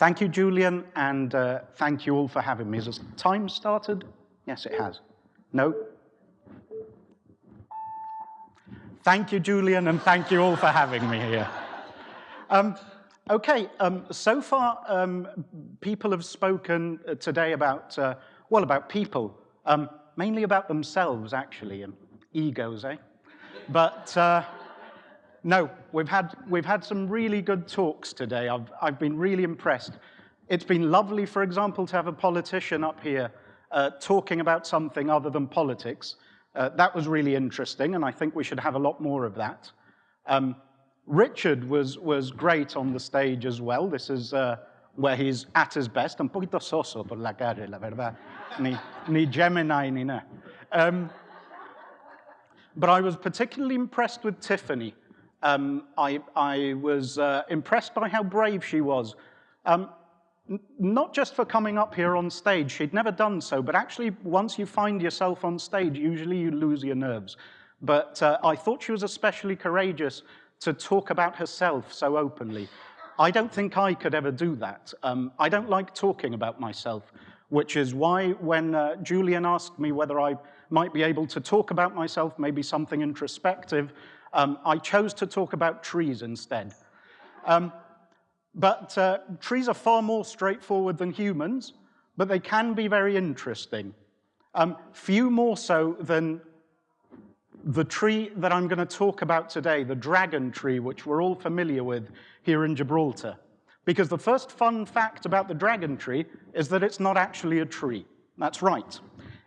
Thank you, Julian, and thank you all for having me. Has time started? Yes, it has. No? Thank you, Julian, and thank you all for having me here. So far, people have spoken today about, about people, mainly about themselves, actually, and egos, eh? But no, we've had some really good talks today. I've been really impressed. It's been lovely, for example, to have a politician up here talking about something other than politics. That was really interesting, and I think we should have a lot more of that. Richard was great on the stage as well. This is where he's at his best. Un poquito soso por la calle, la verdad. Ni Gemini, ni na. But I was particularly impressed with Tiffany. I was impressed by how brave she was. Not just for coming up here on stage, she'd never done so, but actually once you find yourself on stage, usually you lose your nerves. But I thought she was especially courageous to talk about herself so openly. I don't think I could ever do that. I don't like talking about myself, which is why when Julian asked me whether I might be able to talk about myself, maybe something introspective, I chose to talk about trees instead. Trees are far more straightforward than humans, but they can be very interesting. Few more so than the tree that I'm going to talk about today, the dragon tree, which we're all familiar with here in Gibraltar. Because the first fun fact about the dragon tree is that it's not actually a tree. That's right.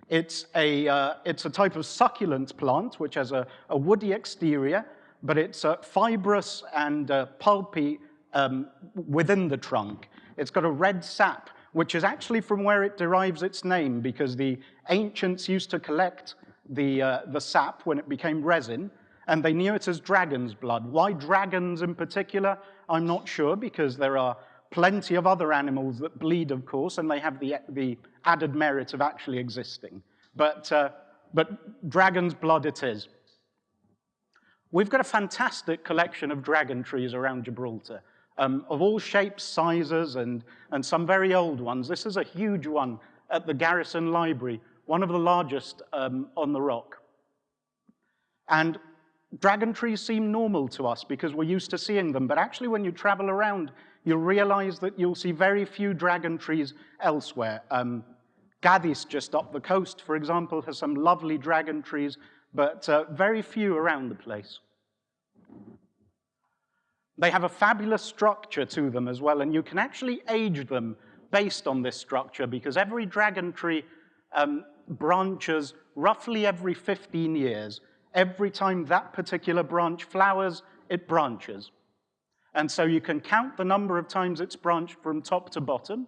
It's a type of succulent plant which has a woody exterior, but it's fibrous and pulpy within the trunk. It's got a red sap, which is actually from where it derives its name, because the ancients used to collect the sap when it became resin, and they knew it as dragon's blood. Why dragons in particular, I'm not sure, because there are plenty of other animals that bleed, of course, and they have the added merit of actually existing. But dragon's blood it is. We've got a fantastic collection of dragon trees around Gibraltar, of all shapes, sizes, and some very old ones. This is a huge one at the Garrison Library, one of the largest on the rock. And dragon trees seem normal to us because we're used to seeing them, but actually when you travel around, you'll realize that you'll see very few dragon trees elsewhere. Cadiz, just up the coast, for example, has some lovely dragon trees, but very few around the place. They have a fabulous structure to them as well, and you can actually age them based on this structure, because every dragon tree branches roughly every 15 years. Every time that particular branch flowers, it branches. And so you can count the number of times it's branched from top to bottom.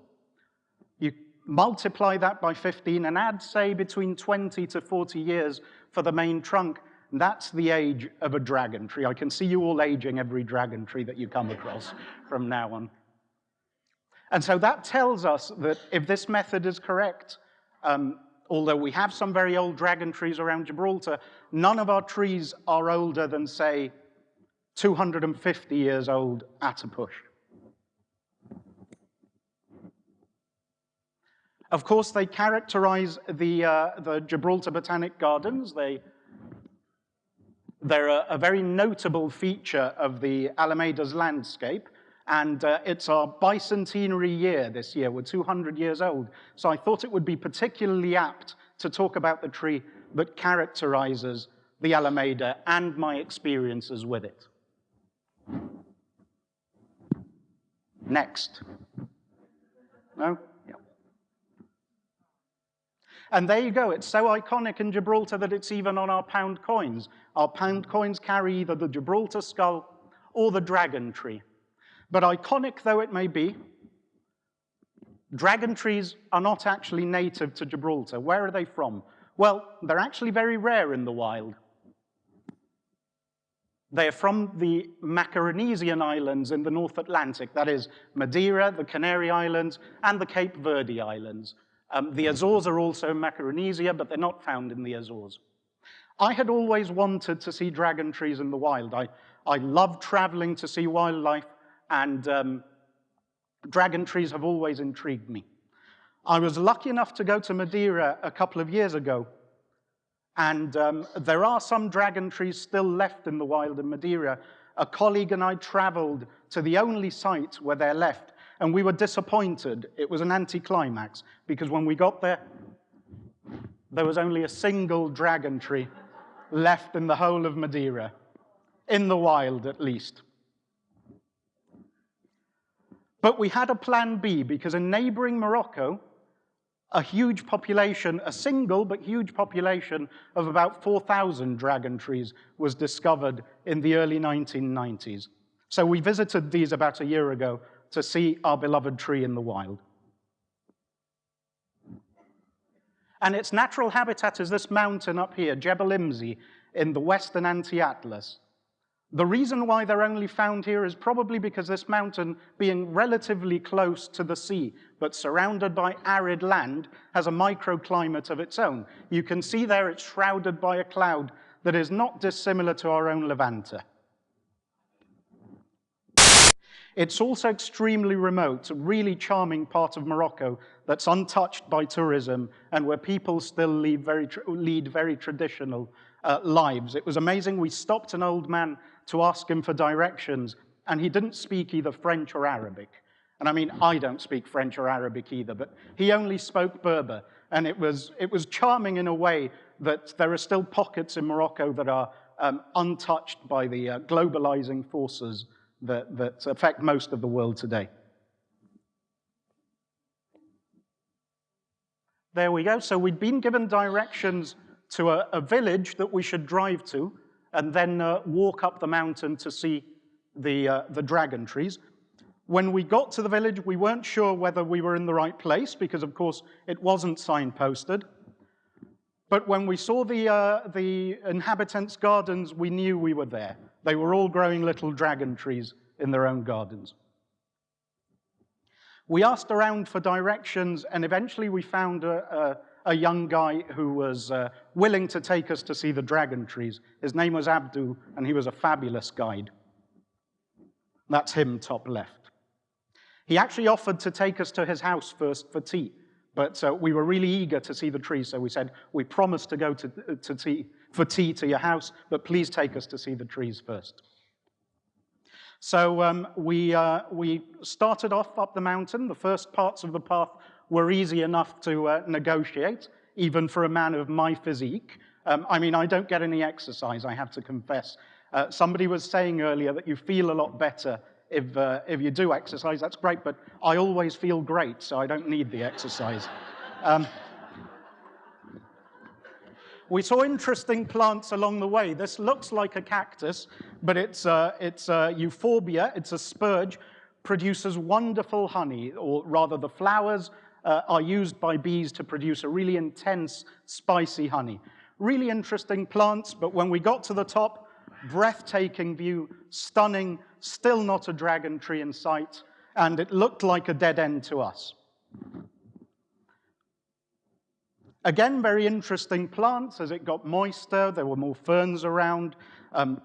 You multiply that by 15 and add, say, between 20 to 40 years for the main trunk. That's the age of a dragon tree. I can see you all aging every dragon tree that you come across from now on. And so that tells us that if this method is correct, although we have some very old dragon trees around Gibraltar, none of our trees are older than, say, 250 years old at a push. Of course, they characterize the Gibraltar Botanic Gardens. They're a very notable feature of the Alameda's landscape, and it's our bicentenary year this year. We're 200 years old, so I thought it would be particularly apt to talk about the tree that characterizes the Alameda and my experiences with it. Next. No? Yeah. And there you go. It's so iconic in Gibraltar that it's even on our pound coins. Our pound coins carry either the Gibraltar skull or the dragon tree. But iconic though it may be, dragon trees are not actually native to Gibraltar. Where are they from? Well, they're actually very rare in the wild. They are from the Macaronesian Islands in the North Atlantic, that is Madeira, the Canary Islands, and the Cape Verde Islands. The Azores are also in Macaronesia, but they're not found in the Azores. I had always wanted to see dragon trees in the wild. I love traveling to see wildlife, and Dragon trees have always intrigued me. I was lucky enough to go to Madeira a couple of years ago, and there are some dragon trees still left in the wild in Madeira. A colleague and I traveled to the only site where they're left, and we were disappointed. It was an anticlimax, because when we got there, there was only a single dragon tree left in the whole of Madeira, in the wild at least. But we had a plan B, because in neighboring Morocco, a huge population, a single but huge population of about 4,000 dragon trees was discovered in the early 1990s. So we visited these about a year ago to see our beloved tree in the wild. And its natural habitat is this mountain up here, Jebel Imzi, in the western Anti-Atlas. The reason why they're only found here is probably because this mountain, being relatively close to the sea, but surrounded by arid land, has a microclimate of its own. You can see there it's shrouded by a cloud that is not dissimilar to our own Levanta. It's also extremely remote, a really charming part of Morocco that's untouched by tourism and where people still lead very traditional lives. It was amazing. We stopped an old man to ask him for directions, and he didn't speak either French or Arabic. And I mean, I don't speak French or Arabic either, but he only spoke Berber. And it was charming in a way that there are still pockets in Morocco that are untouched by the globalizing forces that affect most of the world today. There we go. So we'd been given directions to a village that we should drive to, and then walk up the mountain to see the dragon trees. When we got to the village, we weren't sure whether we were in the right place, because of course it wasn't signposted. But when we saw the inhabitants' gardens, we knew we were there. They were all growing little dragon trees in their own gardens. We asked around for directions, and eventually we found a young guy who was willing to take us to see the dragon trees. His name was Abdul, and he was a fabulous guide. That's him, top left. He actually offered to take us to his house first for tea, but we were really eager to see the trees, so we said, we promise to go for tea to your house, but please take us to see the trees first. So we started off up the mountain. The first parts of the path were easy enough to negotiate, even for a man of my physique. I mean, I don't get any exercise, I have to confess. Somebody was saying earlier that you feel a lot better if you do exercise. That's great, but I always feel great, so I don't need the exercise. We saw interesting plants along the way. This looks like a cactus, but it's euphorbia, it's a spurge, produces wonderful honey, or rather the flowers are used by bees to produce a really intense, spicy honey. Really interesting plants, but when we got to the top, breathtaking view, stunning, still not a dragon tree in sight, and it looked like a dead end to us. Again, very interesting plants. As it got moister, there were more ferns around,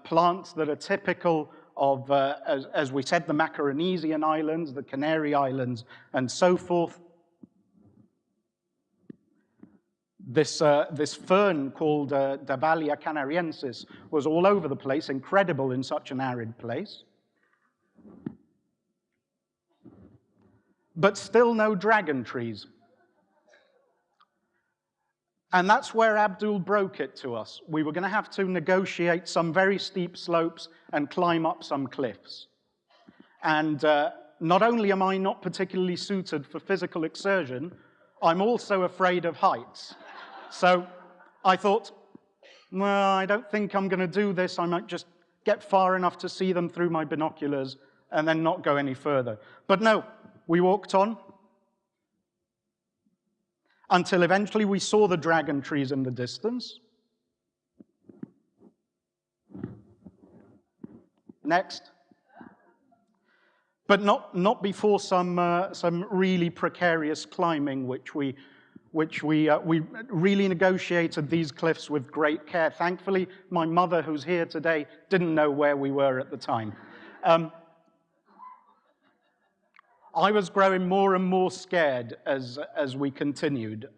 plants that are typical of, as we said, the Macaronesian Islands, the Canary Islands, and so forth. This fern called Dabalia canariensis was all over the place, incredible in such an arid place. But still no dragon trees. And that's where Abdul broke it to us. We were going to have to negotiate some very steep slopes and climb up some cliffs. And not only am I not particularly suited for physical exertion, I'm also afraid of heights. So I thought, well, I don't think I'm going to do this. I might just get far enough to see them through my binoculars and then not go any further. But no, we walked on until eventually we saw the dragon trees in the distance. Next. But not before some really precarious climbing, which we really negotiated these cliffs with great care. Thankfully, my mother, who's here today, didn't know where we were at the time. I was growing more and more scared as we continued.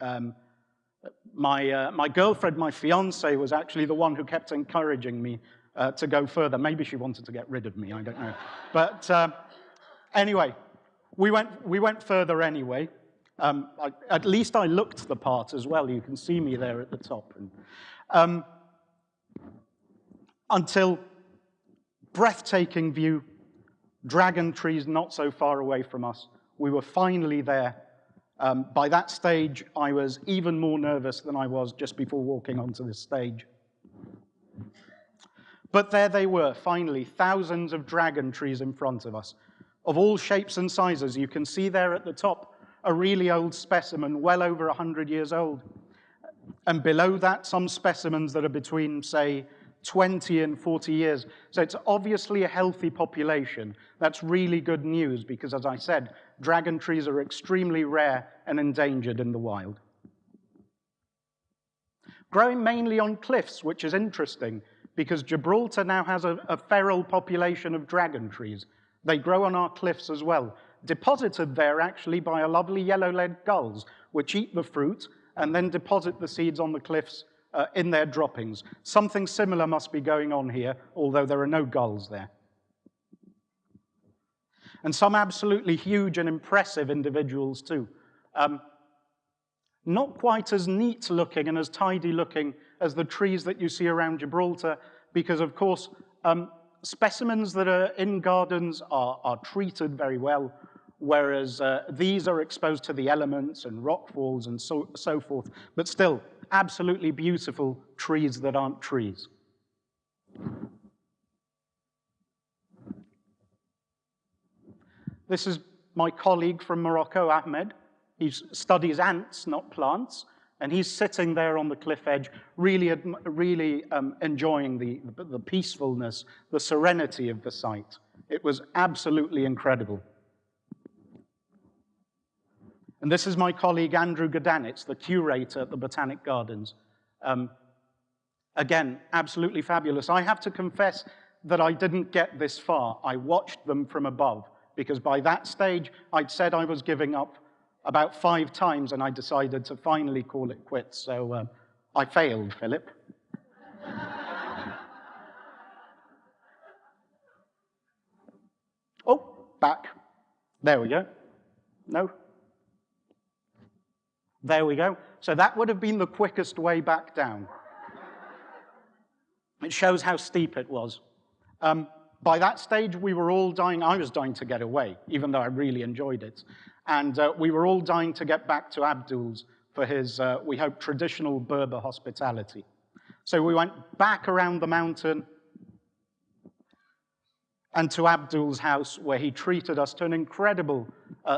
My girlfriend, my fiance, was actually the one who kept encouraging me to go further. Maybe she wanted to get rid of me, I don't know. But anyway, we went further anyway. At least I looked the part as well. You can see me there at the top. And, until breathtaking view, dragon trees not so far away from us. We were finally there. By that stage, I was even more nervous than I was just before walking onto this stage. But there they were, finally, thousands of dragon trees in front of us, of all shapes and sizes. You can see there at the top a really old specimen, well over 100 years old. And below that, some specimens that are between, say, 20 and 40 years. So it's obviously a healthy population. That's really good news because, as I said, dragon trees are extremely rare and endangered in the wild. Growing mainly on cliffs, which is interesting because Gibraltar now has a feral population of dragon trees. They grow on our cliffs as well, deposited there actually by our lovely yellow-legged gulls, which eat the fruit and then deposit the seeds on the cliffs in their droppings. Something similar must be going on here, although there are no gulls there. And some absolutely huge and impressive individuals too. Not quite as neat looking and as tidy looking as the trees that you see around Gibraltar, because of course, specimens that are in gardens are treated very well, whereas these are exposed to the elements and rock falls and so forth, but still, absolutely beautiful trees that aren't trees. This is my colleague from Morocco, Ahmed. He studies ants, not plants, and he's sitting there on the cliff edge, really enjoying the peacefulness, the serenity of the site. It was absolutely incredible. And this is my colleague, Andrew Godanitz, the curator at the Botanic Gardens. Again, absolutely fabulous. I have to confess that I didn't get this far. I watched them from above, because by that stage, I'd said I was giving up about 5 times, and I decided to finally call it quits. So I failed, Philip. Oh, back. There we go. No? There we go. So that would have been the quickest way back down. It shows how steep it was. By that stage, we were all dying. I was dying to get away, even though I really enjoyed it. And we were all dying to get back to Abdul's for his, we hope, traditional Berber hospitality. So we went back around the mountain and to Abdul's house, where he treated us to an incredible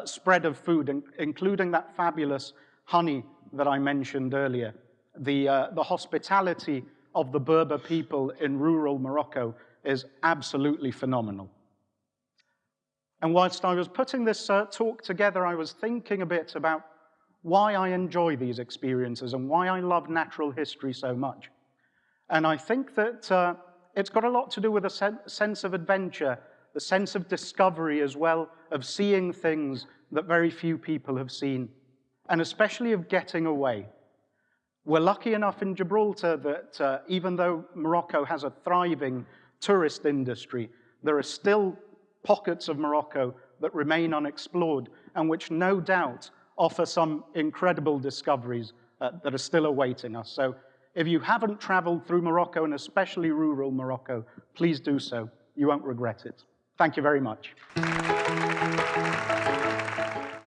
spread of food, including that fabulous honey that I mentioned earlier. The hospitality of the Berber people in rural Morocco is absolutely phenomenal. And whilst I was putting this talk together, I was thinking a bit about why I enjoy these experiences and why I love natural history so much. And I think that it's got a lot to do with a sense of adventure, the sense of discovery as well, of seeing things that very few people have seen, and especially of getting away. We're lucky enough in Gibraltar that even though Morocco has a thriving tourist industry, there are still pockets of Morocco that remain unexplored and which no doubt offer some incredible discoveries that are still awaiting us. So if you haven't traveled through Morocco, and especially rural Morocco, please do so. You won't regret it. Thank you very much.